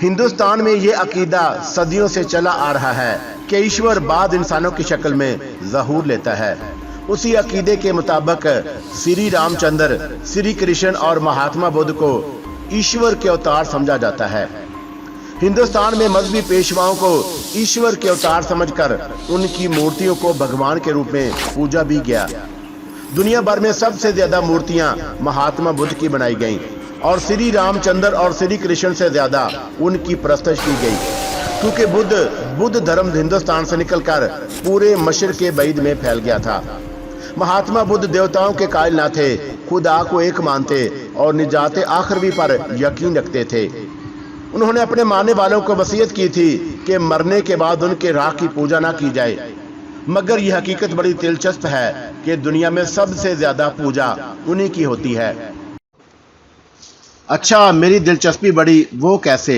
हिंदुस्तान में ये अकीदा सदियों से चला आ रहा है कि ईश्वर बाद इंसानों की शक्ल में ज़हूर लेता है। उसी अकीदे के मुताबिक श्री रामचंद्र, श्री कृष्ण और महात्मा बुद्ध को ईश्वर के अवतार समझा जाता है। हिंदुस्तान में मजहबी पेशवाओं को ईश्वर के अवतार समझकर उनकी मूर्तियों को भगवान के रूप में पूजा भी गया। दुनिया भर में सबसे ज्यादा मूर्तियां महात्मा बुद्ध की बनाई गईं और श्री रामचंद्र और श्री कृष्ण से ज्यादा उनकी प्रस्तुत की गई, क्योंकि बुद्ध धर्म हिंदुस्तान से निकलकर पूरे मशरिक़ बैद में फैल गया था। महात्मा बुद्ध देवताओं के कायल न थे, खुदा को एक मानते और निजात आखिरवी पर यकीन रखते थे। उन्होंने अपने मानने वालों को वसीयत की थी कि मरने के बाद उनके राख की पूजा ना की जाए, मगर यह हकीकत बड़ी दिलचस्प है कि दुनिया में सबसे ज्यादा पूजा उन्हीं की होती है। अच्छा, मेरी दिलचस्पी बढ़ी, वो कैसे?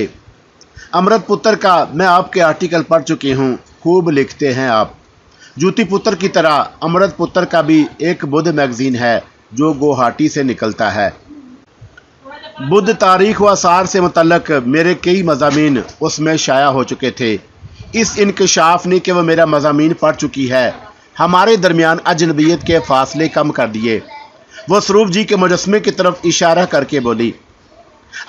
अमृत पुत्र का मैं आपके आर्टिकल पढ़ चुकी हूँ, खूब लिखते हैं आप। जूती पुत्र की तरह अमृत पुत्र का भी एक बुद्ध मैगजीन है जो गुवाहाटी से निकलता है। बुद्ध तारीख व आसार से मुतल्लक मेरे कई मज़ामीन उसमें शाया हो चुके थे। इस इंकशाफ ने कि वह मेरा मज़ामीन पढ़ चुकी है, हमारे दरमियान अजनबियत के फासले कम कर दिए। वो स्वरूप जी के मुजस्मे की तरफ इशारा करके बोली।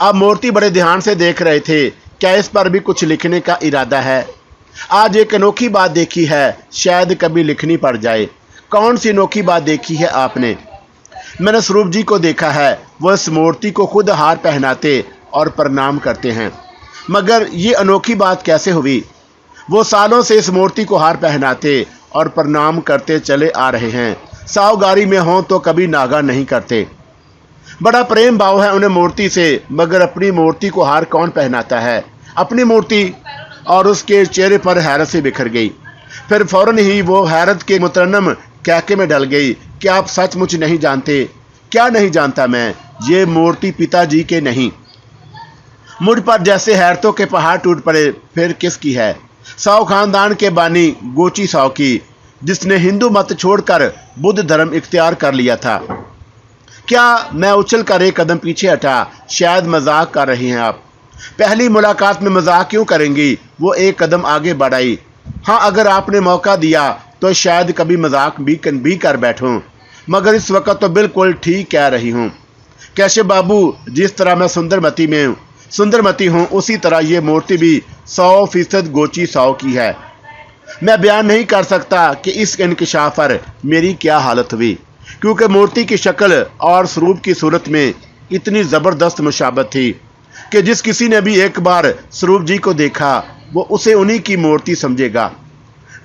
आप मूर्ति बड़े ध्यान से देख रहे थे, क्या इस पर भी कुछ लिखने का इरादा है? आज एक अनोखी बात देखी है, शायद कभी लिखनी पड़ जाए। कौन सी अनोखी बात देखी है आपने? मैंने स्वरूप जी को देखा है, वह इस मूर्ति को खुद हार पहनाते और प्रणाम करते हैं। मगर ये अनोखी बात कैसे हुई? वो सालों से इस मूर्ति को हार पहनाते और प्रणाम करते चले आ रहे हैं। सावगारी में हों तो कभी नागा नहीं करते। बड़ा प्रेम भाव है उन्हें मूर्ति से, मगर अपनी मूर्ति को हार कौन पहनाता है? अपनी मूर्ति। और उसके चेहरे पर हैरत से बिखर गई। फिर फौरन ही वो हैरत के मुतरन्नम कहके में ढल गई कि आप सचमुच नहीं जानते। क्या नहीं जानता मैं? ये मूर्ति पिताजी के नहीं। मुझ पर जैसे हैरतों के पहाड़ टूट पड़े। फिर किसकी है? साव खानदान के बानी गोची साव की, जिसने हिंदू मत छोड़कर बुद्ध धर्म इख्तियार कर लिया था। क्या? मैं उछल कर एक कदम पीछे हटा। शायद मजाक कर रही हैं आप। पहली मुलाकात में मजाक क्यों करेंगी? वो एक कदम आगे बढ़ाई। हाँ, अगर आपने मौका दिया तो शायद कभी मजाक भी कर बैठूं, मगर इस वक्त तो बिल्कुल ठीक कह रही हूँ। कैसे बाबू, जिस तरह मैं सुंदरमती हूँ उसी तरह ये मूर्ति भी 100% गोची साव की है। मैं बयान नहीं कर सकता कि इस इंकशाफ पर मेरी क्या हालत हुई, क्योंकि मूर्ति की शक्ल और स्वरूप की सूरत में इतनी ज़बरदस्त मुशाबत थी कि जिस किसी ने भी एक बार स्वरूप जी को देखा वो उसे उन्हीं की मूर्ति समझेगा।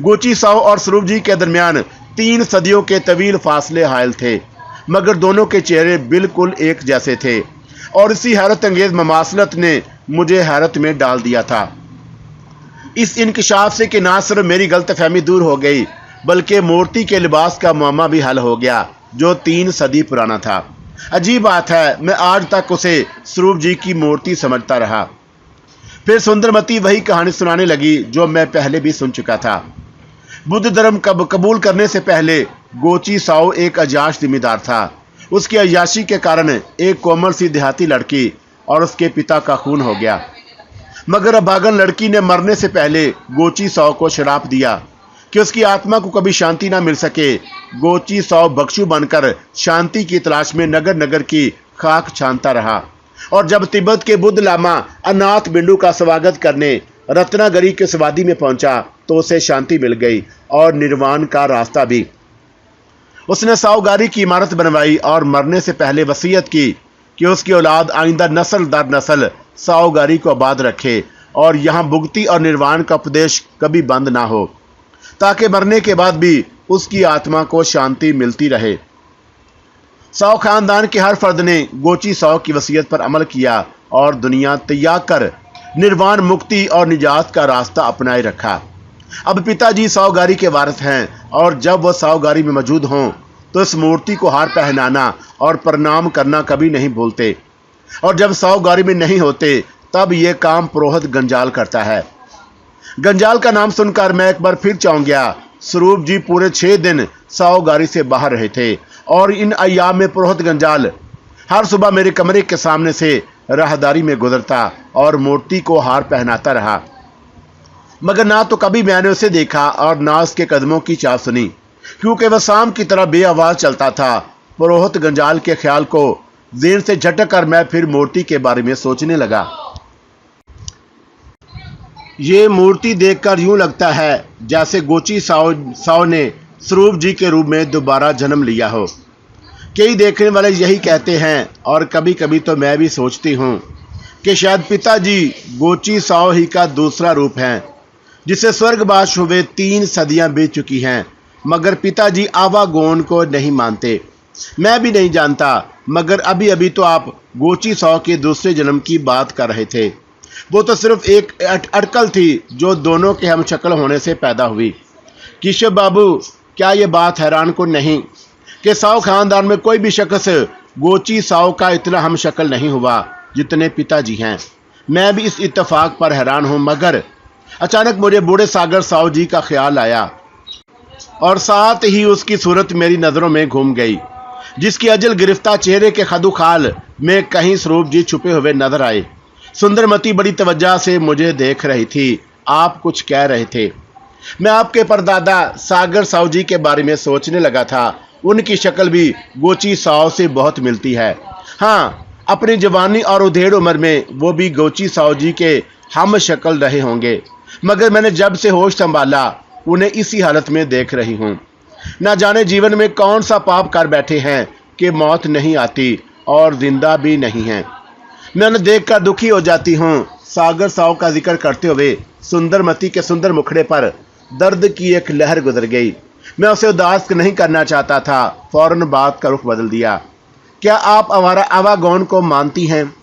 गोची साव और स्वरूप जी के दरमियान 3 सदियों के तवील फासले हायल थे, मगर दोनों के चेहरे बिल्कुल एक जैसे थे और इसी हैरत अंगेज ममासलत ने मुझे हैरत में डाल दिया था। इस इंकशाफ से कि ना सिर्फ मेरी गलतफहमी दूर हो गई, बल्कि मूर्ति के लिबास का मामला भी हल हो गया जो 3 सदी पुराना था। अजीब बात है, मैं आज तक उसे स्वरूप जी की मूर्ति समझता रहा। फिर सुंदरमती वही कहानी सुनाने लगी जो मैं पहले भी सुन चुका था। बुद्ध धर्म कबूल करने से पहले गोची साव एक अयाश जिम्मेदार था। उसकी अयाशी के कारण एक कोमल सी देहाती लड़की और उसके पिता का खून हो गया, मगर अभागन लड़की ने मरने से पहले गोची साव को श्राप दिया कि उसकी आत्मा को कभी शांति ना मिल सके। गोची साव बख्शू बनकर शांति की तलाश में नगर नगर की खाक छानता रहा और जब तिब्बत के बुद्ध लामा अनाथ बिंडू का स्वागत करने रत्नागिरी के वादी में पहुंचा तो उसे शांति मिल गई और निर्वाण का रास्ता भी। उसने सावगारी की इमारत बनवाई और मरने से पहले वसीयत की कि उसकी औलाद आइंदा नस्ल दर नस्ल सावगारी को आबाद रखे और यहाँ भुक्ति और निर्वाण का उपदेश कभी बंद ना हो, ताकि मरने के बाद भी उसकी आत्मा को शांति मिलती रहे। साव खानदान के हर फर्द ने गोची साव की वसीयत पर अमल किया और दुनिया त्याग कर निर्वाण, मुक्ति और निजात का रास्ता अपनाए रखा। अब पिताजी सावगारी के वारिस हैं और जब वह सावगारी में मौजूद हों तो इस मूर्ति को हार पहनाना और प्रणाम करना कभी नहीं भूलते, और जब सावगारी में नहीं होते तब ये काम पुरोहित गंजाल करता है। गंजाल का नाम सुनकर मैं एक बार फिर चौंक गया। स्वरूप जी पूरे 6 दिन सावगारी से बाहर रहे थे और इन अय्याम में पुरोहित गंजाल हर सुबह मेरे कमरे के सामने से राहदारी में गुजरता और मूर्ति को हार पहनाता रहा, मगर ना तो कभी मैंने उसे देखा और ना उसके कदमों की चाल सुनी, क्योंकि वह शाम की तरह बेआवाज चलता था। पुरोहित गंजाल के ख्याल को ज़हन से झटक कर मैं फिर मूर्ति के बारे में सोचने लगा। ये मूर्ति देखकर यूं लगता है जैसे गोची साव ने स्वरूप जी के रूप में दोबारा जन्म लिया हो। कई देखने वाले यही कहते हैं और कभी कभी तो मैं भी सोचती हूँ कि शायद पिताजी गोची साव ही का दूसरा रूप है, जिसे स्वर्गवास हुए 3 सदियां बीत चुकी हैं, मगर पिताजी आवागोन को नहीं मानते। मैं भी नहीं जानता, मगर अभी अभी तो आप गोची साव के दूसरे जन्म की बात कर रहे थे। वो तो सिर्फ एक अटकल थी जो दोनों के हम शक्ल होने से पैदा हुई। केशव बाबू, क्या ये बात हैरान को नहीं कि साव खानदान में कोई भी शख्स गोची साव का इतना हम शक्ल नहीं हुआ जितने पिताजी हैं। मैं भी इस इत्तेफाक पर हैरान हूँ, मगर अचानक मुझे बूढ़े सागर साव जी का ख्याल आया और साथ ही उसकी सूरत मेरी नज़रों में घूम गई, जिसकी अजल गिरफ्तार चेहरे के खदुखाल में कहीं स्वरूप जी छुपे हुए नजर आए। सुंदरमती बड़ी तवज्जो से मुझे देख रही थी। आप कुछ कह रहे थे? मैं आपके परदादा सागर साव जी के बारे में सोचने लगा था। उनकी शक्ल भी गोची साव से बहुत मिलती है। हाँ, अपनी जवानी और उधेड़ उम्र में वो भी गोची साव जी के हम शक्ल रहे होंगे, मगर मैंने जब से होश संभाला उन्हें इसी हालत में देख रही हूँ। ना जाने जीवन में कौन सा पाप कर बैठे हैं कि मौत नहीं आती और जिंदा भी नहीं है। मैं उन्हें देखकर दुखी हो जाती हूँ। सागर साव का जिक्र करते हुए सुंदरमती के सुंदर मुखड़े पर दर्द की एक लहर गुजर गई। मैं उसे उदास नहीं करना चाहता था, फौरन बात का रुख बदल दिया। क्या आप आवागोन को मानती हैं?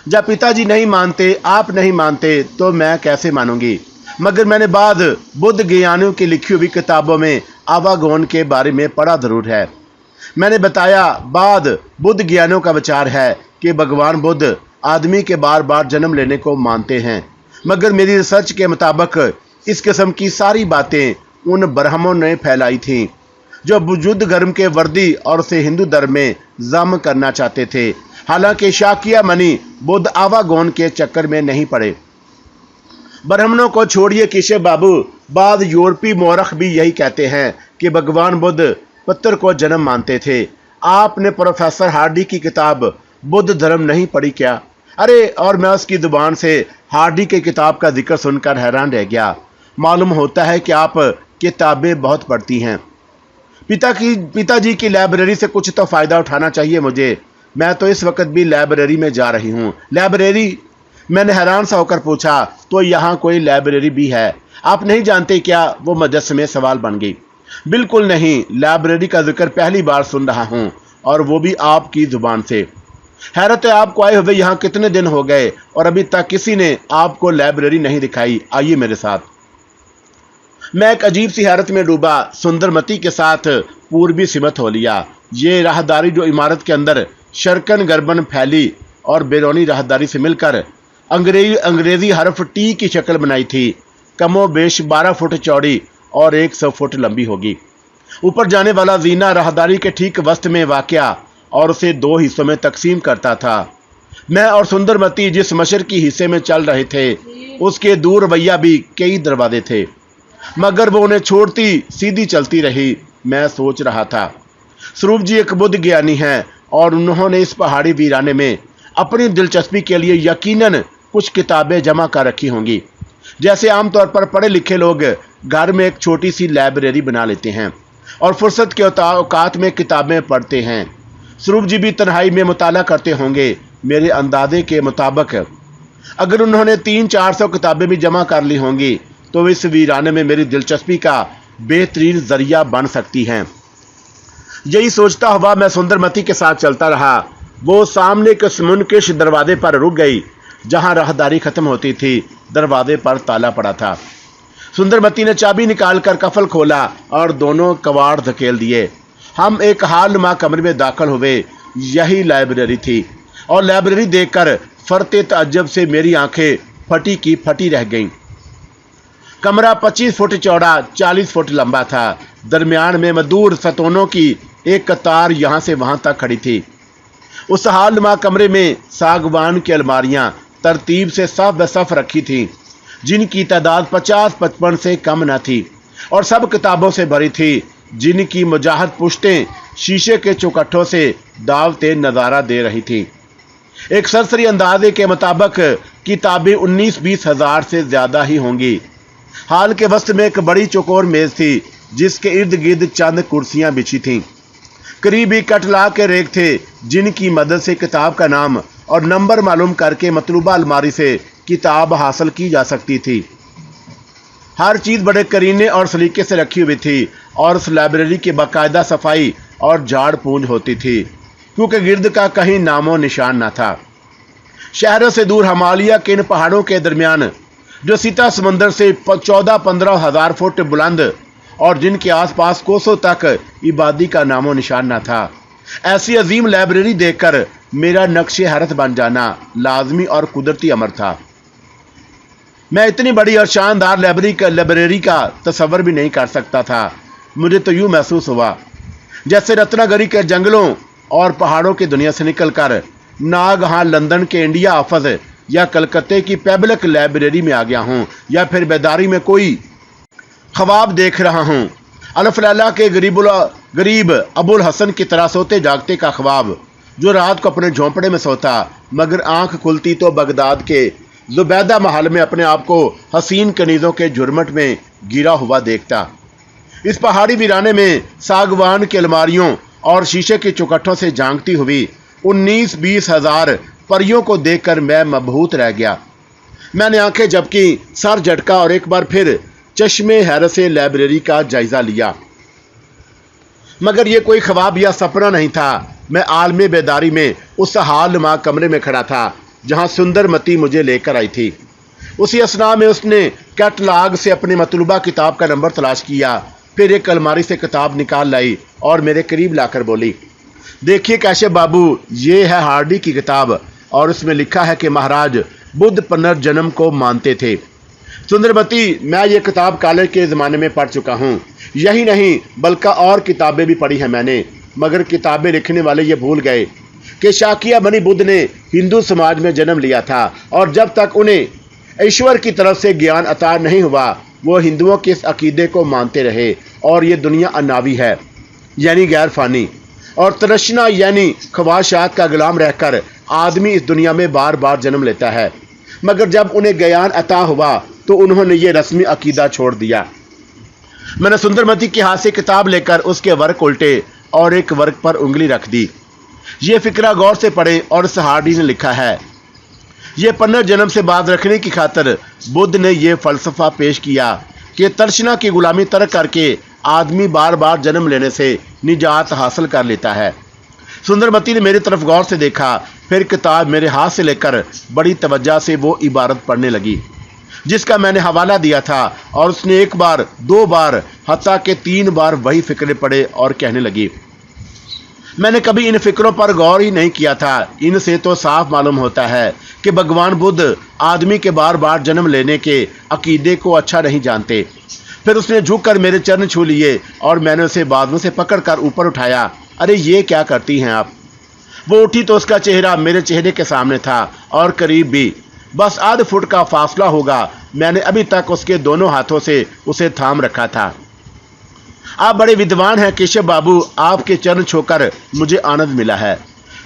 जब पिताजी नहीं मानते, आप नहीं मानते, तो मैं कैसे मानूंगी? मगर मैंने बाद बुद्ध ज्ञानियों की लिखी हुई किताबों में आवागोन के बारे में पढ़ा जरूर है। मैंने बताया, बाद बुद्ध ज्ञानियों का विचार है कि भगवान बुद्ध आदमी के बार बार जन्म लेने को मानते हैं, मगर मेरी रिसर्च के मुताबिक इस किस्म की सारी बातें उन ब्राह्मणों ने फैलाई थीं जो बुजुर्ग धर्म के वर्दी और उसे हिंदू धर्म में जम करना चाहते थे। हालांकि शाकिया मनी बुद्ध आवागोन के चक्कर में नहीं पड़े। ब्राह्मणों को छोड़िए केशव बाबू, बाद यूरोपीय मौरख भी यही कहते हैं कि भगवान बुद्ध पत्थर को जन्म मानते थे। आपने प्रोफेसर हार्डी की किताब बुद्ध धर्म नहीं पढ़ी क्या? अरे, और मैं उसकी जुबान से हार्डी की किताब का जिक्र सुनकर हैरान रह गया। मालूम होता है कि आप किताबें बहुत पढ़ती हैं। पिताजी की लाइब्रेरी से कुछ तो फ़ायदा उठाना चाहिए मुझे। मैं तो इस वक्त भी लाइब्रेरी में जा रही हूँ। लाइब्रेरी? मैंने हैरान सा होकर पूछा। तो यहाँ कोई लाइब्रेरी भी है? आप नहीं जानते क्या? वो मुजस्समे सवाल बन गई। बिल्कुल नहीं, लाइब्रेरी का जिक्र पहली बार सुन रहा हूँ, और वो भी आपकी जुबान से। हैरत है, आपको आए हुए यहाँ कितने दिन हो गए और अभी तक किसी ने आपको लाइब्रेरी नहीं दिखाई। आइए मेरे साथ। मैं एक अजीब सी हैरत में डूबा। सुंदरमती के साथ पूर्वी सिमत हो लिया। ये राहदारी जो इमारत के अंदर शर्कन गर्बन फैली और बैरूनी राहदारी से मिलकर अंग्रेजी हरफ टी की शक्ल बनाई थी, कमोबेश 12 फुट चौड़ी और 100 फुट लंबी होगी। ऊपर जाने वाला जीना राहदारी के ठीक वस्त में वाक़या और उसे 2 हिस्सों में तकसीम करता था। मैं और सुंदरमती जिस मशरकी हिस्से में चल रहे थे, उसके दूर रवैया भी कई दरवाजे थे, मगर वो उन्हें छोड़ती सीधी चलती रही। मैं सोच रहा था, स्वरूप जी एक बुद्ध ज्ञानी हैं और उन्होंने इस पहाड़ी वीराने में अपनी दिलचस्पी के लिए यकीनन कुछ किताबें जमा कर रखी होंगी, जैसे आमतौर पर पढ़े लिखे लोग घर में एक छोटी सी लाइब्रेरी बना लेते हैं और फुर्सत के औकात में किताबें पढ़ते हैं। स्वरूप जी भी तन्हाई में मुताला करते होंगे। मेरे अंदाजे के मुताबिक अगर उन्होंने 300-400 किताबें भी जमा कर ली होंगी तो इस वीराने में मेरी दिलचस्पी का बेहतरीन जरिया बन सकती हैं। यही सोचता हुआ मैं सुंदरमती के साथ चलता रहा। वो सामने के मुनकिश दरवाजे पर रुक गई जहां राहदारी खत्म होती थी। दरवाजे पर ताला पड़ा था। सुंदरमती ने चाबी निकालकर कफल खोला और दोनों कवाड़ धकेल दिए। हम एक हालनुमा कमरे में दाखिल हुए। यही लाइब्रेरी थी और लाइब्रेरी देखकर फरते ताज्जुब से मेरी आंखें फटी की फटी रह गईं। कमरा 25 फुट चौड़ा 40 फुट लंबा था। दरमियान में मदूर सतोनों की एक कतार यहाँ से वहाँ तक खड़ी थी। उस हालनुमा कमरे में सागवान की अलमारियां तरतीब से सफ ब सफ रखी थीं, जिनकी तादाद 50-55 से कम न थी और सब किताबों से भरी थी, जिनकी मुजाहद पुश्तें शीशे के चौखटों से दावते नज़ारा दे रही थी। एक सरसरी अंदाजे के मुताबिक किताबें 19-20 हज़ार से ज़्यादा ही होंगी। हाल के वस्त में एक बड़ी चौकोर मेज़ थी, जिसके इर्द गिर्द चंद कुर्सियां बिछी थीं। करीबी कटला के रेक थे, जिनकी मदद से किताब का नाम और नंबर मालूम करके मतलूबा अलमारी से किताब हासिल की जा सकती थी। हर चीज़ बड़े करीने और सलीके से रखी हुई थी और उस लाइब्रेरी की बाकायदा सफाई और झाड़ पूंज होती थी, क्योंकि गिर्द का कहीं नामो निशान न था। शहरों से दूर हिमालय के इन पहाड़ों के दरमियान, जो सीता समंदर से 14-15 हज़ार फुट बुलंद और जिनके आसपास कोसों तक इबादी का नामो निशान न था, ऐसी अजीम लाइब्रेरी देखकर मेरा नक्शे हैरत बन जाना लाजमी और कुदरती अमर था। मैं इतनी बड़ी और शानदार लाइब्रेरी का तस्वर भी नहीं कर सकता था। मुझे तो यूँ महसूस हुआ जैसे रत्नागिरी के जंगलों और पहाड़ों की दुनिया से निकलकर नागहां लंदन के इंडिया ऑफिस या कलकत्ते की पब्लिक लाइब्रेरी में आ गया हूँ, या फिर बेदारी में कोई ख्वाब देख रहा हूँ। अल्फ लैला के गरीब अबुल हसन की तरह सोते जागते का ख्वाब, जो रात को अपने झोंपड़े में सोता मगर आंख खुलती तो बगदाद के जुबैदा महल में अपने आप को हसीन कनीज़ों के झुरमट में गिरा हुआ देखता। इस पहाड़ी वीराने में सागवान की अलमारियों और शीशे के चौखटों से झांकती हुई 19-20 हज़ार परियों को देखकर मैं मबहूत रह गया। मैंने आंखें झपकी, सर झटका और एक बार फिर चश्मे हैरत से लाइब्रेरी का जायजा लिया। मगर यह कोई ख्वाब या सपना नहीं था। मैं आलमे बेदारी में उस हालनुमा कमरे में खड़ा था जहां सुंदरमती मुझे लेकर आई थी। उसी असना में उसने कैटलॉग से अपनी मतलूबा किताब का नंबर तलाश किया, फिर एक अलमारी से किताब निकाल लाई और मेरे करीब लाकर बोली, देखिए कैशव बाबू, ये है हार्डी की किताब और उसमें लिखा है कि महाराज बुद्ध पुनर्जन्म को मानते थे। सुंदरमती, मैं ये किताब कॉलेज के ज़माने में पढ़ चुका हूँ। यही नहीं बल्कि और किताबें भी पढ़ी हैं मैंने, मगर किताबें लिखने वाले ये भूल गए कि शाक्यमुनि बुद्ध ने हिंदू समाज में जन्म लिया था और जब तक उन्हें ईश्वर की तरफ से ज्ञान अता नहीं हुआ, वो हिंदुओं के इस अकीदे को मानते रहे और ये दुनिया अनावी है, यानी गैर फानी, और तनशना यानी ख्वाहिशात का गुलाम रहकर आदमी इस दुनिया में बार बार जन्म लेता है। मगर जब उन्हें ज्ञान अता हुआ तो उन्होंने ये रस्मी अकीदा छोड़ दिया। मैंने सुंदरमती के हाथ से किताब लेकर उसके वर्क उल्टे और एक वर्क पर उंगली रख दी। ये फिक्रा गौर से पढ़े और इस हार्डी ने लिखा है, ये पुनर्जन्म से बात रखने की खातिर बुद्ध ने यह फलसफा पेश किया कि तर्शना की गुलामी तर्क करके आदमी बार बार जन्म लेने से निजात हासिल कर लेता है। सुंदरमती ने मेरी तरफ गौर से देखा, फिर किताब मेरे हाथ से लेकर बड़ी तवज्जो से वो इबारत पढ़ने लगी जिसका मैंने हवाला दिया था, और उसने एक बार, दो बार, हत्ता के 3 बार वही फिक्रे पढ़े और कहने लगी, मैंने कभी इन फिक्रों पर गौर ही नहीं किया था। इनसे तो साफ मालूम होता है कि भगवान बुद्ध आदमी के बार बार जन्म लेने के अकीदे को अच्छा नहीं जानते। फिर उसने झुककर मेरे चरण छू लिए और मैंने उसे बाजुओं से पकड़कर ऊपर उठाया। अरे ये क्या करती हैं आप? वो उठी तो उसका चेहरा मेरे चेहरे के सामने था और करीब भी, बस आध फुट का फासला होगा। मैंने अभी तक उसके दोनों हाथों से उसे थाम रखा था। आप बड़े विद्वान हैं केशव बाबू, आपके चरण छूकर मुझे आनंद मिला है।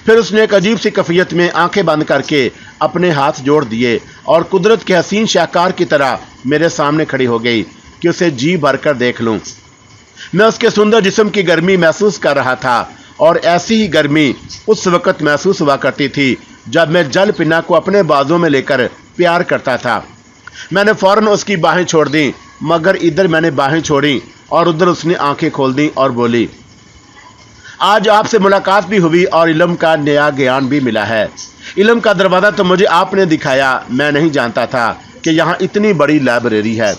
फिर उसने एक अजीब सी कैफियत में आंखें बंद करके अपने हाथ जोड़ दिए और कुदरत के हसीन शाहकार की तरह मेरे सामने खड़ी हो गई कि उसे जी भरकर देख लूं। मैं उसके सुंदर जिस्म की गर्मी महसूस कर रहा था और ऐसी ही गर्मी उस वक्त महसूस हुआ करती थी जब मैं जल पिना को अपने बाजों में लेकर प्यार करता था। मैंने फौरन उसकी बाहें छोड़ दी, मगर इधर मैंने बाहें छोड़ी और उधर उसने आंखें खोल दी और बोली, आज आपसे मुलाकात भी हुई और इल्म का नया ज्ञान भी मिला है। इल्म का दरवाज़ा तो मुझे आपने दिखाया, मैं नहीं जानता था कि यहाँ इतनी बड़ी लाइब्रेरी है।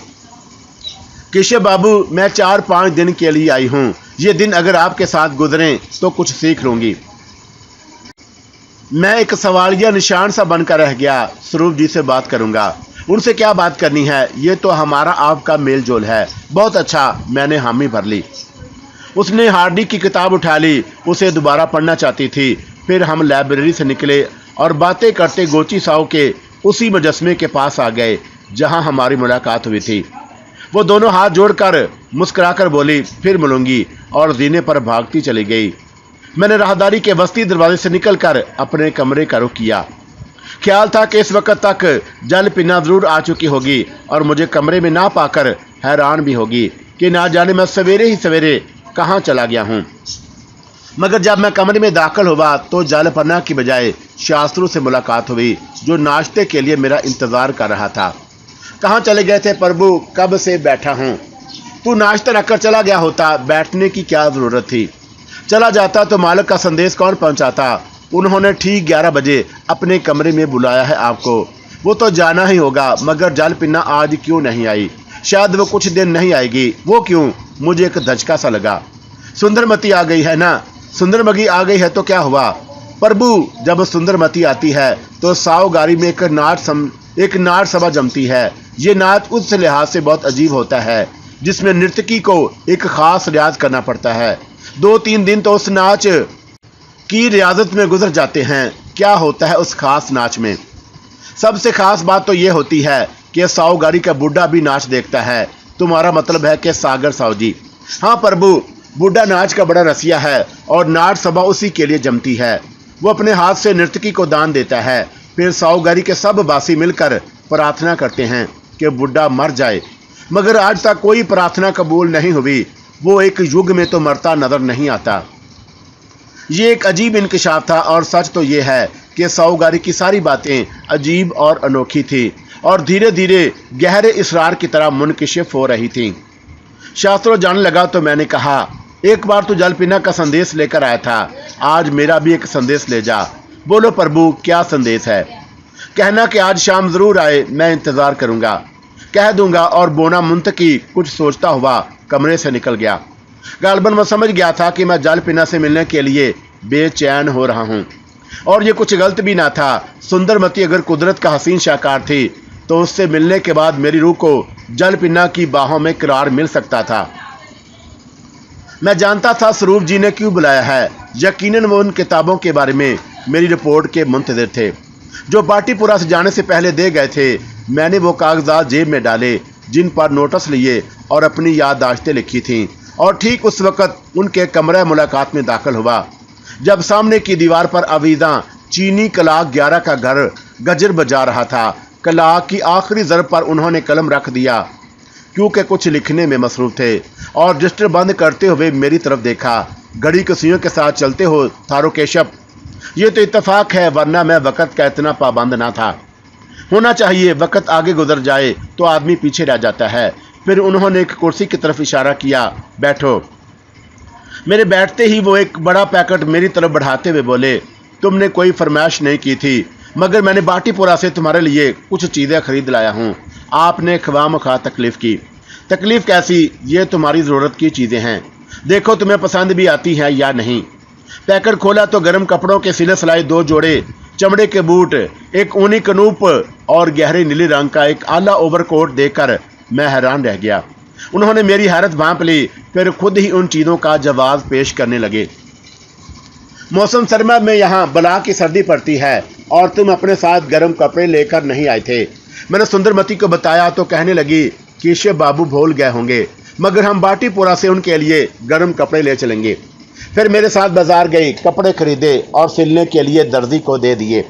केशव बाबू, मैं 4-5 दिन के लिए आई हूँ। ये दिन अगर आपके साथ गुजरें तो कुछ सीख लूँगी। मैं एक सवालिया निशान सा बनकर रह गया। स्वरूप जी से बात करूँगा। उनसे क्या बात करनी है, ये तो हमारा आपका मेल जोल है। बहुत अच्छा, मैंने हामी भर ली। उसने हार्डी की किताब उठा ली, उसे दोबारा पढ़ना चाहती थी। फिर हम लाइब्रेरी से निकले और बातें करते गोची साहू के उसी मुजस्मे के पास आ गए जहां हमारी मुलाकात हुई थी। वो दोनों हाथ जोड़कर मुस्कुराकर बोली, फिर मिलूंगी, और जीने पर भागती चली गई। मैंने राहदारी के वस्ती दरवाजे से निकलकर अपने कमरे का रुख किया। ख्याल था कि इस वक्त तक जल पीना जरूर आ चुकी होगी और मुझे कमरे में ना पाकर हैरान भी होगी कि ना जाने मैं सवेरे ही सवेरे कहाँ चला गया हूँ। मगर जब मैं कमरे में दाखिल हुआ तो जलपन्ना की बजाय शास्त्रों से मुलाकात हुई, जो नाश्ते के लिए मेरा इंतजार कर रहा था। कहाँ चले गए थे प्रभु? कब से बैठा हूँ। तू नाश्ता रखकर चला गया होता, बैठने की क्या जरूरत थी? चला जाता तो मालिक का संदेश कौन पहुंचाता? उन्होंने ठीक 11 बजे अपने कमरे में बुलाया है आपको। वो तो जाना ही होगा, मगर जलपन्ना आज क्यों नहीं आई? शायद वो कुछ दिन नहीं आएगी। वो क्यों? मुझे एक धचका सा लगा। सुंदरमती आ गई है ना? सुंदरमती आ गई है तो क्या हुआ प्रभु? जब सुंदरमती आती है तो सावगारी में एक नाट सभा जमती है। ये नाच उस लिहाज से बहुत अजीब होता है जिसमें नर्तकी को एक खास रियाज करना पड़ता है। 2-3 दिन तो उस नाच की रियाजत में गुजर जाते हैं। क्या होता है उस खास नाच में? सबसे खास बात तो ये होती है कि सावगारी का बुढ़ा भी नाच देखता है। तुम्हारा मतलब है कि सागर साहू जी? हाँ प्रभु, बुढ़ा नाच का बड़ा रसिया है और नाट सभा उसी के लिए जमती है। वो अपने हाथ से नर्तकी को दान देता है। फिर सावगारी के सब बासी मिलकर प्रार्थना करते हैं कि बुढ़ा मर जाए, मगर आज तक कोई प्रार्थना कबूल नहीं हुई। वो एक युग में तो मरता नजर नहीं आता। ये एक अजीब इंकशाफ था, और सच तो ये है कि सावगारी की सारी बातें अजीब और अनोखी थी और धीरे धीरे गहरे इसरार की तरह मुनकशिफ हो रही थी। शास्त्रों जानने लगा तो मैंने कहा, एक बार तो जलपन्ना का संदेश लेकर आया था, आज मेरा भी एक संदेश ले जा। बोलो प्रभु, क्या संदेश है? कहना कि आज शाम जरूर आए, मैं इंतजार करूंगा। कह दूंगा। और बोना मुंतकी कुछ सोचता हुआ कमरे से निकल गया। गालबन मैं समझ गया था कि मैं जलपन्ना से मिलने के लिए बेचैन हो रहा हूँ, और ये कुछ गलत भी ना था। सुंदरमती अगर कुदरत का हसीन शाकार थी तो उससे मिलने के बाद मेरी रूह को जलपन्ना की बाहों में करार मिल सकता था। मैं जानता था स्वरूप जी ने क्यों बुलाया है। यकीनन वो उन किताबों के बारे में मेरी रिपोर्ट के मुंतज़िर थे जो बाटीपुरा से जाने से पहले दे गए थे। मैंने वो कागजात जेब में डाले जिन पर नोटिस लिए और अपनी याददाश्तें लिखी थीं, और ठीक उस वक्त उनके कमरे मुलाकात में दाखिल हुआ जब सामने की दीवार पर आवीदा चीनी कलाक 11 का घर गजर बजा रहा था। कलाक की आखिरी ज़रब पर उन्होंने कलम रख दिया क्योंकि कुछ लिखने में मसरूफ थे, और रजिस्टर बंद करते हुए मेरी तरफ देखा। घड़ी की सुइयों के साथ चलते हो थारो केशव। ये तो इत्तेफाक है, वरना मैं वक़्त का इतना पाबंद ना था। होना चाहिए, वक़्त आगे गुजर जाए तो आदमी पीछे रह जाता है। फिर उन्होंने एक कुर्सी की तरफ इशारा किया, बैठो। मेरे बैठते ही वो एक बड़ा पैकेट मेरी तरफ बढ़ाते हुए बोले, तुमने कोई फरमाइश नहीं की थी, मगर मैंने बाटीपुरा से तुम्हारे लिए कुछ चीज़ें खरीद लाया हूँ। आपने ख्वामख्वाह तकलीफ़ की। तकलीफ़ कैसी? ये तुम्हारी ज़रूरत की चीज़ें हैं, देखो तुम्हें पसंद भी आती हैं या नहीं। पैकेट खोला तो गर्म कपड़ों के सिले सिलाई 2 जोड़े, चमड़े के बूट, एक ऊनी कनूप और गहरे नीले रंग का एक आला ओवरकोट देखकर मैं हैरान रह गया। उन्होंने मेरी हैरत भांप ली, फिर खुद ही उन चीज़ों का जवाब पेश करने लगे। मौसम सरमा में यहाँ बला की सर्दी पड़ती है और तुम अपने साथ गर्म कपड़े लेकर नहीं आए थे। मैंने सुंदरमती को बताया तो कहने लगी, केशव बाबू भूल गए होंगे, मगर हम बाटीपुरा से उनके लिए गर्म कपड़े ले चलेंगे। फिर मेरे साथ बाजार गई, कपड़े खरीदे और सिलने के लिए दर्जी को दे दिए।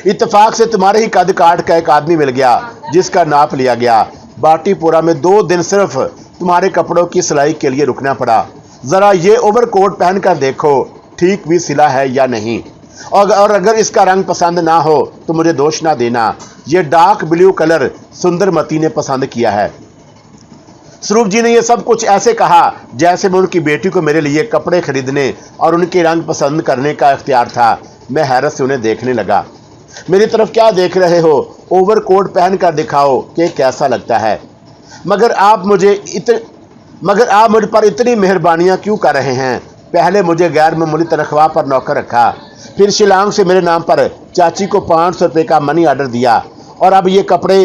इत्तेफाक से तुम्हारे ही कद काट का एक आदमी मिल गया जिसका नाप लिया गया। बाटीपुरा में 2 दिन सिर्फ तुम्हारे कपड़ों की सिलाई के लिए रुकना पड़ा। ज़रा ये ओवरकोट पहनकर देखो, ठीक भी सिला है या नहीं, और अगर इसका रंग पसंद ना हो तो मुझे दोष ना देना। ये डार्क ब्लू कलर सुंदरमती ने पसंद किया है। स्वरूप जी ने यह सब कुछ ऐसे कहा जैसे मैं उनकी बेटी को मेरे लिए कपड़े खरीदने और उनके रंग पसंद करने का इख्तियार था। मैं हैरत से उन्हें देखने लगा। मेरी तरफ क्या देख रहे हो? ओवरकोट पहन कर दिखाओ कि कैसा लगता है। मगर आप मुझ पर इतनी मेहरबानियां क्यों कर रहे हैं? पहले मुझे गैर मामूली तनख्वाह पर नौकर रखा, फिर शिलांग से मेरे नाम पर चाची को 500 रुपये का मनी ऑर्डर दिया, और अब ये कपड़े।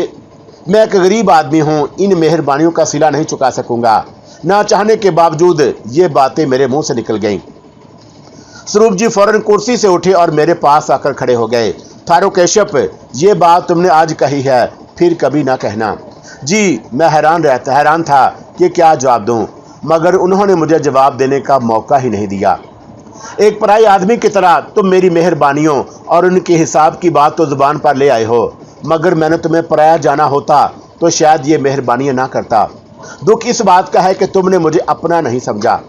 मैं एक गरीब आदमी हूँ, इन मेहरबानियों का सिला नहीं चुका सकूंगा। ना चाहने के बावजूद ये बातें मेरे मुंह से निकल गईं। स्वरूप जी फौरन कुर्सी से उठे और मेरे पास आकर खड़े हो गए। थारो केशव, ये बात तुमने आज कही है, फिर कभी ना कहना। जी, मैं हैरान था कि क्या जवाब दूं, मगर उन्होंने मुझे जवाब देने का मौका ही नहीं दिया। एक पराई आदमी की तरह तुम मेरी मेहरबानियों और उनके हिसाब की बात तो जुबान पर ले आए हो, मगर मैंने तुम्हें पराया जाना होता तो शायद ये मेहरबानियां ना करता। दुख इस बात का है कि तुमने मुझे अपना नहीं समझा।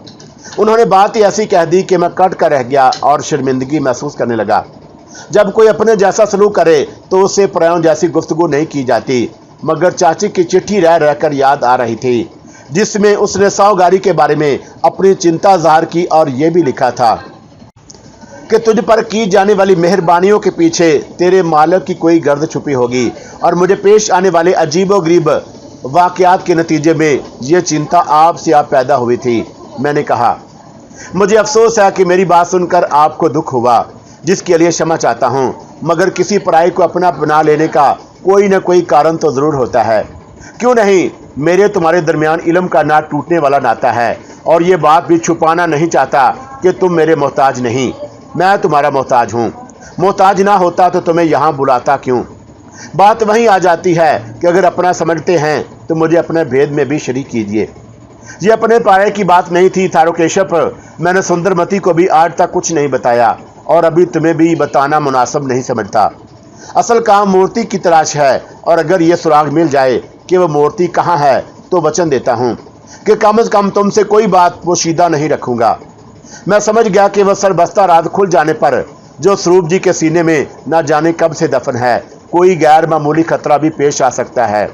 उन्होंने बात ही ऐसी कह दी कि मैं कट कर रह गया और शर्मिंदगी महसूस करने लगा। जब कोई अपने जैसा सलूक करे तो उससे परायों जैसी गुफ्तगू नहीं की जाती, मगर चाची की चिट्ठी रह रहकर याद आ रही थी, जिसमें उसने साहूगारी के बारे में अपनी चिंता जाहिर की और यह भी लिखा था कि तुझ पर की जाने वाली मेहरबानियों के पीछे तेरे मालिक की कोई गर्द छुपी होगी और मुझे पेश आने वाले अजीबोगरीब वाकयात के नतीजे में यह चिंता आपसे आप पैदा हुई थी। मैंने कहा, मुझे अफसोस है कि मेरी बात सुनकर आपको दुख हुआ, जिसके लिए क्षमा चाहता हूं, मगर किसी पराई को अपना बना लेने का कोई न कोई कारण तो जरूर होता है। क्यों नहीं, मेरे तुम्हारे दरमियान इल्म का ना टूटने वाला नाता है, और ये बात भी छुपाना नहीं चाहता कि तुम मेरे मोहताज नहीं, मैं तुम्हारा मोहताज हूँ। मोहताज ना होता तो तुम्हें यहाँ बुलाता क्यों। बात वहीं आ जाती है कि अगर अपना समझते हैं तो मुझे अपने भेद में भी शरीक कीजिए। ये अपने पारे की बात नहीं थी थारो केशव, मैंने सुंदरमती को भी आज तक कुछ नहीं बताया और अभी तुम्हें भी बताना मुनासिब नहीं समझता। असल काम मूर्ति की तलाश है, और अगर ये सुराग मिल जाए कि वह मूर्ति कहाँ है तो वचन देता हूँ कि कम से कम तुमसे कोई बात पोशीदा नहीं रखूँगा। मैं समझ गया कि वह सरबस्ता रात खुल जाने पर जो स्वरूप जी के सीने में न जाने कब से दफन है, कोई गैर मामूली खतरा भी पेश आ सकता है।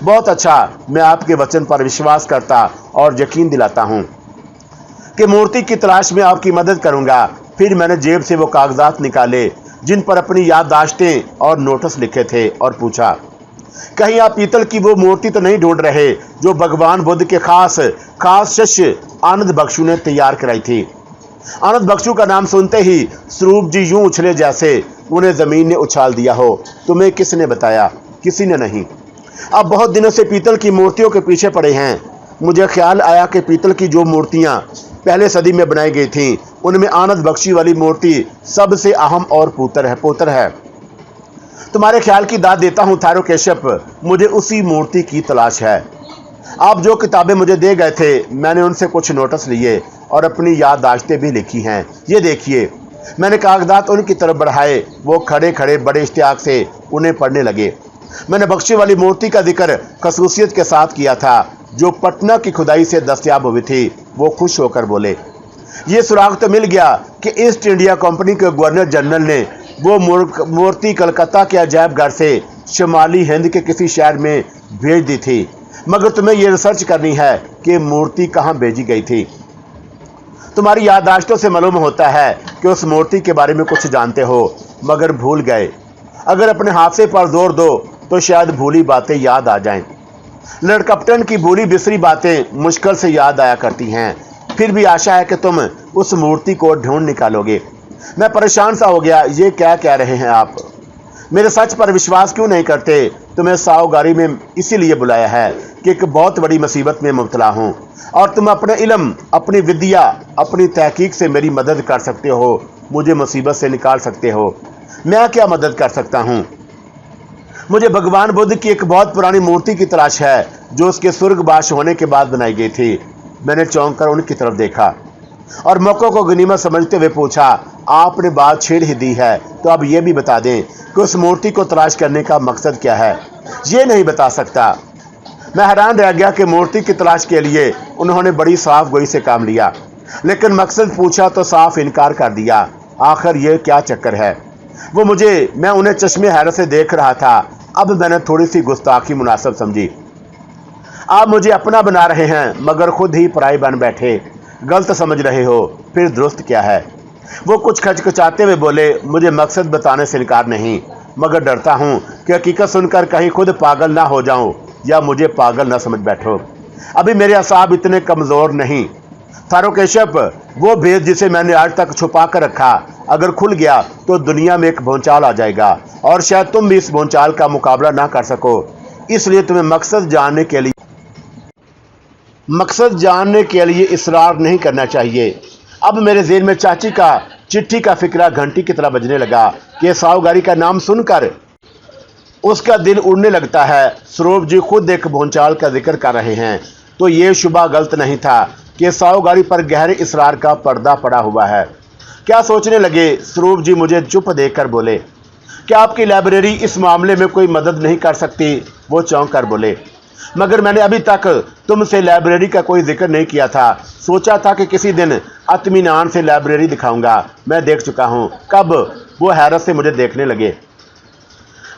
बहुत अच्छा, मैं आपके वचन पर विश्वास करता और यकीन दिलाता हूँ कि मूर्ति की तलाश में आपकी मदद करूँगा। फिर मैंने जेब से वो कागजात निकाले जिन पर अपनी याददाश्तें और नोटिस लिखे थे और पूछा, कहीं आप पीतल की वो मूर्ति तो नहीं ढूंढ रहे जो भगवान बुद्ध के खास शिष्य आनंद बख्शू ने तैयार कराई थी। आनंद बख्शू का नाम सुनते ही स्वरूप जी यूं उछले जैसे उन्हें जमीन ने उछाल दिया हो। तुम्हें किसने बताया? किसी ने नहीं। अब बहुत दिनों से पीतल की मूर्तियों के पीछे पड़े हैं। मुझे ख्याल आया कि पीतल की जो मूर्तियां पहले सदी में बनाई गई थीं, उनमें आनंद बख्शी वाली मूर्ति सबसे अहम और पुत्र है। तुम्हारे ख्याल की दाद देता हूँ थारो केशव, मुझे उसी मूर्ति की तलाश है। आप जो किताबें मुझे दे गए थे, मैंने उनसे कुछ नोटिस लिए और अपनी याददाश्तें भी लिखी हैं। ये देखिए। मैंने कागजात उनकी तरफ बढ़ाए। वो खड़े खड़े बड़े इश्तियाक से उन्हें पढ़ने लगे। मैंने बख्शी वाली मूर्ति का जिक्र खसूसियत के साथ किया था जो पटना की खुदाई से दस्तयाब हुई थी। वो खुश होकर बोले, ये सुराग तो मिल गया कि ईस्ट इंडिया कंपनी के गवर्नर जनरल ने वो मूर्ति कलकत्ता के अजायब घर से शुमाली हिंद के किसी शहर में भेज दी थी, मगर तुम्हें ये रिसर्च करनी है कि मूर्ति कहाँ भेजी गई थी। तुम्हारी याददाश्तों से मालूम होता है कि उस मूर्ति के बारे में कुछ जानते हो, मगर भूल गए। अगर अपने हादसे पर जोर दो तो शायद भूली बातें याद आ जाएं। लड़कपटन की भूली बिसरी बातें मुश्किल से याद आया करती हैं। फिर भी आशा है कि तुम उस मूर्ति को ढूंढ निकालोगे। मैं परेशान सा हो गया। ये क्या कह रहे हैं आप? मेरे सच पर विश्वास क्यों नहीं करते? तुम्हें साहूगारी में इसीलिए बुलाया है कि एक बहुत बड़ी मुसीबत में मुब्तला हूँ और तुम अपने इल्म, अपनी विद्या, अपनी तहकीक से मेरी मदद कर सकते हो, मुझे मुसीबत से निकाल सकते हो। मैं क्या मदद कर सकता हूँ? मुझे भगवान बुद्ध की एक बहुत पुरानी मूर्ति की तलाश है जो उसके स्वर्गवास होने के बाद बनाई गई थी। मैंने चौंक कर उनकी तरफ देखा और मौक़ों को गनीमत समझते हुए पूछा, आपने बात छेड़ ही दी है तो अब यह भी बता दें कि उस मूर्ति को तलाश करने का मकसद क्या है। ये नहीं बता सकता। मैं हैरान रह गया कि मूर्ति की तलाश के लिए उन्होंने बड़ी साफ गोई से काम लिया, लेकिन मकसद पूछा तो साफ इनकार कर दिया। आखिर ये क्या चक्कर है? मैं उन्हें चश्मे हैरत से देख रहा था। अब मैंने थोड़ी सी गुस्ताखी मुनासिब समझी। आप मुझे अपना बना रहे हैं मगर खुद ही पराई बन बैठे। गलत समझ रहे हो, फिर दुरुस्त क्या है? वो कुछ खचखचाते हुए बोले, मुझे मकसद बताने से इनकार नहीं, मगर डरता हूँ कि हकीकत सुनकर कहीं खुद पागल ना हो जाऊं या मुझे पागल ना समझ बैठो। अभी मेरे असाब इतने कमज़ोर नहीं। थारो केशव, वो भेद जिसे मैंने आज तक छुपा कर रखा, अगर खुल गया तो दुनिया में एक भूचाल आ जाएगा और शायद तुम भी इस भूचाल का मुकाबला ना कर सको। इसलिए तुम्हें मकसद जानने के लिए इसरार नहीं करना चाहिए। अब मेरे ज़हन में चाची का चिट्ठी का फिक्रा घंटी की तरह बजने लगा कि साहूगारी का नाम सुनकर उसका दिल उड़ने लगता है। स्वरूप जी खुद एक भूचाल का जिक्र कर रहे हैं तो ये शुबा गलत नहीं था कि साहूगारी पर गहरे इसरार का पर्दा पड़ा हुआ है। क्या सोचने लगे, स्वरूप जी मुझे चुप देखकर बोले, क्या आपकी लाइब्रेरी इस मामले में कोई मदद नहीं कर सकती? वो चौंक कर बोले, मगर मैंने अभी तक तुमसे लाइब्रेरी का कोई जिक्र नहीं किया था। सोचा था कि किसी दिन इत्मीनान से लाइब्रेरी दिखाऊंगा। मैं देख चुका हूँ। कब? वो हैरत से मुझे देखने लगे।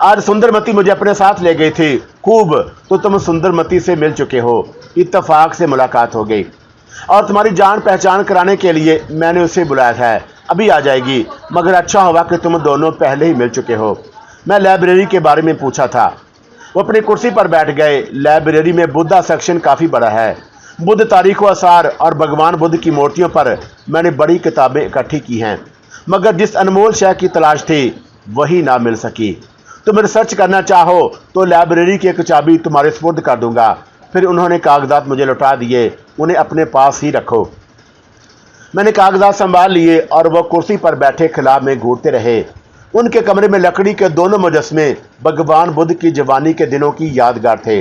आज सुंदरमती मुझे अपने साथ ले गई थी। खूब, तो तुम सुंदरमती से मिल चुके हो। इत्तेफाक से मुलाकात हो गई और तुम्हारी जान पहचान कराने के लिए मैंने उसे बुलाया है। अभी आ जाएगी, मगर अच्छा हुआ कि तुम दोनों पहले ही मिल चुके हो। मैं लाइब्रेरी के बारे में पूछा था। वो अपनी कुर्सी पर बैठ गए। लाइब्रेरी में बुद्धा सेक्शन काफ़ी बड़ा है। बुद्ध तारीख व आसार और भगवान बुद्ध की मूर्तियों पर मैंने बड़ी किताबें इकट्ठी की हैं, मगर जिस अनमोल शय की तलाश थी वही ना मिल सकी। तुम रिसर्च करना चाहो तो लाइब्रेरी की एक चाबी तुम्हारे सुपुर्द कर दूंगा। फिर उन्होंने कागजात मुझे लौटा दिए। उन्हें अपने पास ही रखो। मैंने कागजात संभाल लिए और वह कुर्सी पर बैठे खिलाफ में घूरते रहे। उनके कमरे में लकड़ी के दोनों मुजस्मे भगवान बुद्ध की जवानी के दिनों की यादगार थे,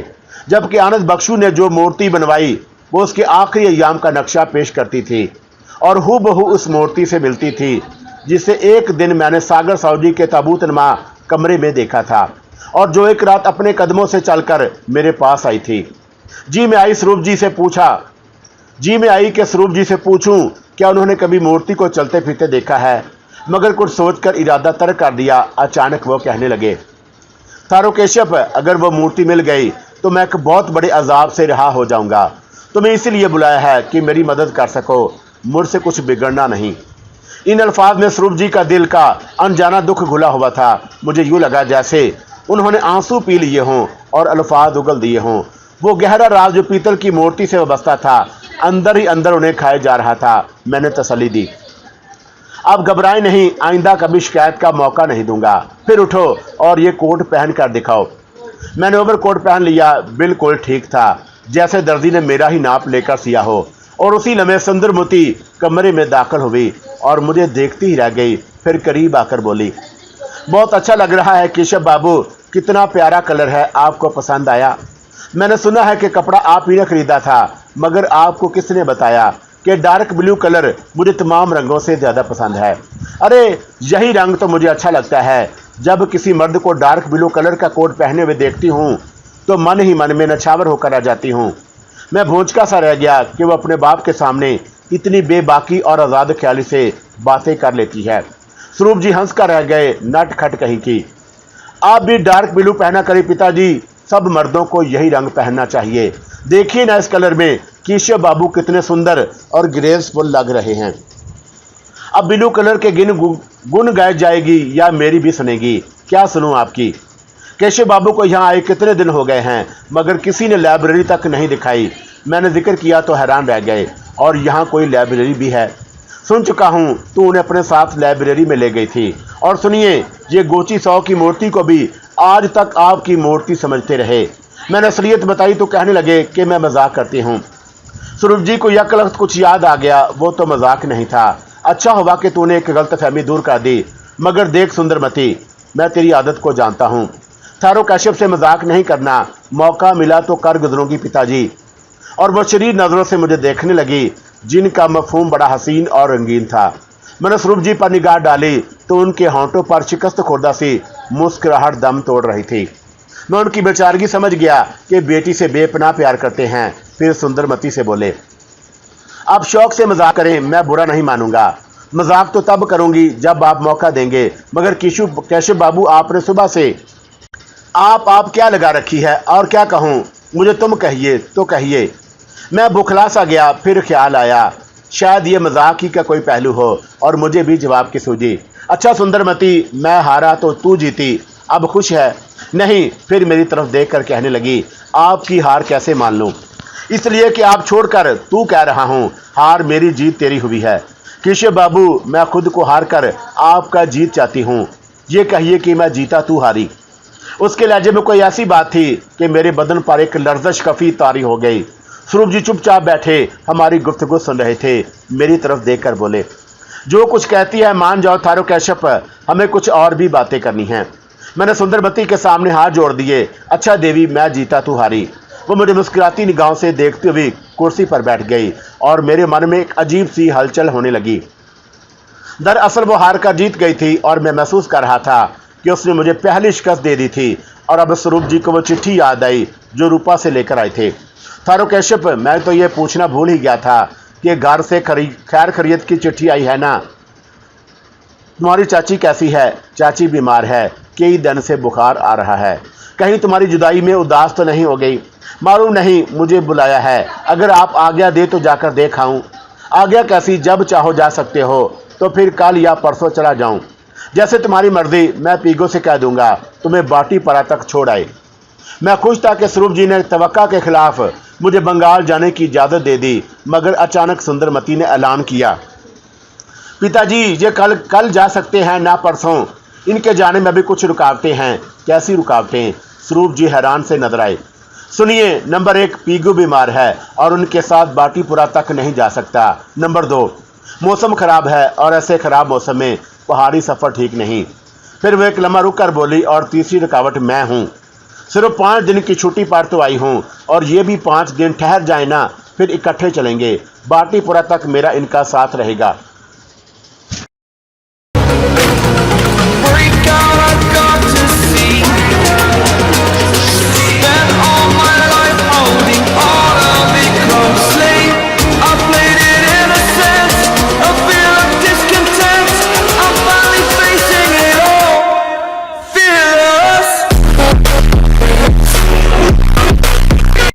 जबकि आनंद बख्शू ने जो मूर्ति बनवाई वो उसके आखिरी अय्याम का नक्शा पेश करती थी और हूबहू उस मूर्ति से मिलती थी जिसे एक दिन मैंने सागर साहू जी के ताबूतनुमा कमरे में देखा था और जो एक रात अपने कदमों से चलकर मेरे पास आई थी। जी मैं आई कि स्वरूप जी से पूछूं क्या उन्होंने कभी मूर्ति को चलते फिरते देखा है, मगर कुछ सोचकर इरादा तर्क कर दिया। अचानक वो कहने लगे, तारोकेशव, अगर वो मूर्ति मिल गई तो मैं एक बहुत बड़े अजाब से रिहा हो जाऊंगा। तुम्हें इसीलिए बुलाया है कि मेरी मदद कर सको, मुझसे कुछ बिगड़ना नहीं। इन अल्फाज में स्वरूप जी का दिल का अनजाना दुख घुला हुआ था। मुझे यूँ लगा जैसे उन्होंने आंसू पी लिए हों और अल्फाज उगल दिए हों। वो गहरा राज जो पीतल की मूर्ति से वाबस्ता था अंदर ही अंदर उन्हें खाए जा रहा था। मैंने तसल्ली दी, अब घबराएं नहीं, आइंदा कभी शिकायत का मौका नहीं दूंगा। फिर उठो और ये कोट पहन कर दिखाओ। मैंने ओवर कोट पहन लिया। बिल्कुल ठीक था, जैसे दर्जी ने मेरा ही नाप लेकर सिया हो। और उसी लम्हे सुंदरमती कमरे में दाखिल हुई और मुझे देखती ही रह गई। फिर करीब आकर बोली, बहुत अच्छा लग रहा है केशव बाबू, कितना प्यारा कलर है, आपको पसंद आया? मैंने सुना है कि कपड़ा आप ही ने खरीदा था, मगर आपको किसने बताया कि डार्क ब्लू कलर मुझे तमाम रंगों से ज़्यादा पसंद है? अरे यही रंग तो मुझे अच्छा लगता है। जब किसी मर्द को डार्क ब्लू कलर का कोट पहने हुए देखती हूँ तो मन ही मन में नछावर होकर आ जाती हूँ। मैं भोंचका सा रह गया कि वो अपने बाप के सामने इतनी बेबाकी और आज़ाद ख्याली से बातें कर लेती है। स्वरूप जी हंस कर रह गए। नट खट कहीं की, आप भी डार्क ब्लू पहना करें पिताजी, सब मर्दों को यही रंग पहनना चाहिए। देखिए ना इस कलर में केशव बाबू कितने सुंदर और ग्रेसफुल लग रहे हैं। अब ब्लू कलर के गुण गाए जाएगी या मेरी भी सुनेगी? क्या सुनूं आपकी? केशव बाबू को यहाँ आए कितने दिन हो गए हैं, मगर किसी ने लाइब्रेरी तक नहीं दिखाई। मैंने जिक्र किया तो हैरान रह गए। और यहाँ कोई लाइब्रेरी भी है? सुन चुका हूँ, तू उन्हें अपने साथ लाइब्रेरी में ले गई थी। और सुनिए, ये गोची सौ की मूर्ति को भी आज तक आपकी मूर्ति समझते रहे। मैंने असलियत बताई तो कहने लगे कि मैं मजाक करती हूँ। स्वरूप जी को यकलख्त कुछ याद आ गया, वो तो मजाक नहीं था। अच्छा हुआ कि तूने एक गलतफहमी दूर कर दी। मगर देख सुंदरमती, मैं तेरी आदत को जानता हूँ। तारोकेशव से मजाक नहीं करना, मौका मिला तो कर गुजरूंगी पिताजी। और वह शरीर नज़रों से मुझे देखने लगी जिनका मफहूम बड़ा हसीन और रंगीन था। मैंने स्वरूप जी पर निगाह डाली तो उनके होंठों पर शिकस्त खुर्दा सी मुस्कुराहट दम तोड़ रही थी। मैं उनकी बेचारगी समझ गया कि बेटी से बेपनाह प्यार करते हैं। फिर सुंदरमती से बोले, आप शौक से मजाक करें, मैं बुरा नहीं मानूंगा। मजाक तो तब करूंगी जब आप मौका देंगे। मगर केशव बाबू, आपने सुबह से आप क्या लगा रखी है? और क्या कहूँ? मुझे तुम कहिए तो कहिए। मैं बुखला सा गया। फिर ख्याल आया शायद ये मजाक ही का कोई पहलू हो और मुझे भी जवाब की सूझी। अच्छा सुंदरमती, मैं हारा तो तू जीती, अब खुश है? नहीं। फिर मेरी तरफ देखकर कहने लगी, आपकी हार कैसे मान लूं? इसलिए कि आप छोड़कर तू कह रहा हूं, हार मेरी जीत तेरी हुई है। केशव बाबू, मैं खुद को हार कर आपका जीत चाहती हूं। ये कहिए कि मैं जीता तू हारी। उसके लहजे में कोई ऐसी बात थी कि मेरे बदन पर एक लर्जश कफ़ी तारी हो गई। स्वरूप जी चुपचाप बैठे हमारी गुफ्तगू सुन रहे थे। मेरी तरफ देखकर बोले, जो कुछ कहती है मान जाओ थारो कैशप, हमें कुछ और भी बातें करनी हैं। मैंने सुंदरमती के सामने हाथ जोड़ दिए। अच्छा देवी, मैं जीता तू हारी। वो मुझे मुस्कुराती निगाहों से देखती हुई कुर्सी पर बैठ गई और मेरे मन में एक अजीब सी हलचल होने लगी। दरअसल वो हार कर जीत गई थी और मैं महसूस कर रहा था कि उसने मुझे पहली शिकस्त दे दी थी। और अब स्वरूप जी को वो चिट्ठी याद आई जो रूपा से लेकर आए थे। थारो कैशप, मैं तो ये पूछना भूल ही गया था कि घर से खैर खैरियत की चिट्ठी आई है ना। तुम्हारी चाची कैसी है? चाची बीमार है, कई दिन से बुखार आ रहा है। कहीं तुम्हारी जुदाई में उदास तो नहीं हो गई? मालूम नहीं, मुझे बुलाया है। अगर आप आज्ञा दे तो जाकर देख आऊं। आज्ञा कैसी? जब चाहो जा सकते हो। तो फिर कल या परसों चला जाऊं। जैसे तुम्हारी मर्जी। मैं पीगो से कह दूंगा तुम्हें बाटीपरा तक छोड़ आए। मैं खुश था कि स्वरूप जी ने तवक्का के खिलाफ मुझे बंगाल जाने की इजाज़त दे दी, मगर अचानक सुंदरमती ने ऐलान किया, पिताजी ये कल जा सकते हैं ना परसों। इनके जाने में भी कुछ रुकावटें हैं। कैसी रुकावटें? स्वरूप जी हैरान से नजर आए। सुनिए, नंबर 1, पीगू बीमार है और उनके साथ बाटीपुरा तक नहीं जा सकता। नंबर 2, मौसम खराब है और ऐसे खराब मौसम में पहाड़ी सफ़र ठीक नहीं। फिर वो एक लम्हा रुक कर बोली, और तीसरी रुकावट मैं हूँ। सिर्फ 5 दिन की छुट्टी पर तो आई हूँ और ये भी 5 दिन ठहर जाए ना, फिर इकट्ठे चलेंगे। बाटीपुरा तक मेरा इनका साथ रहेगा।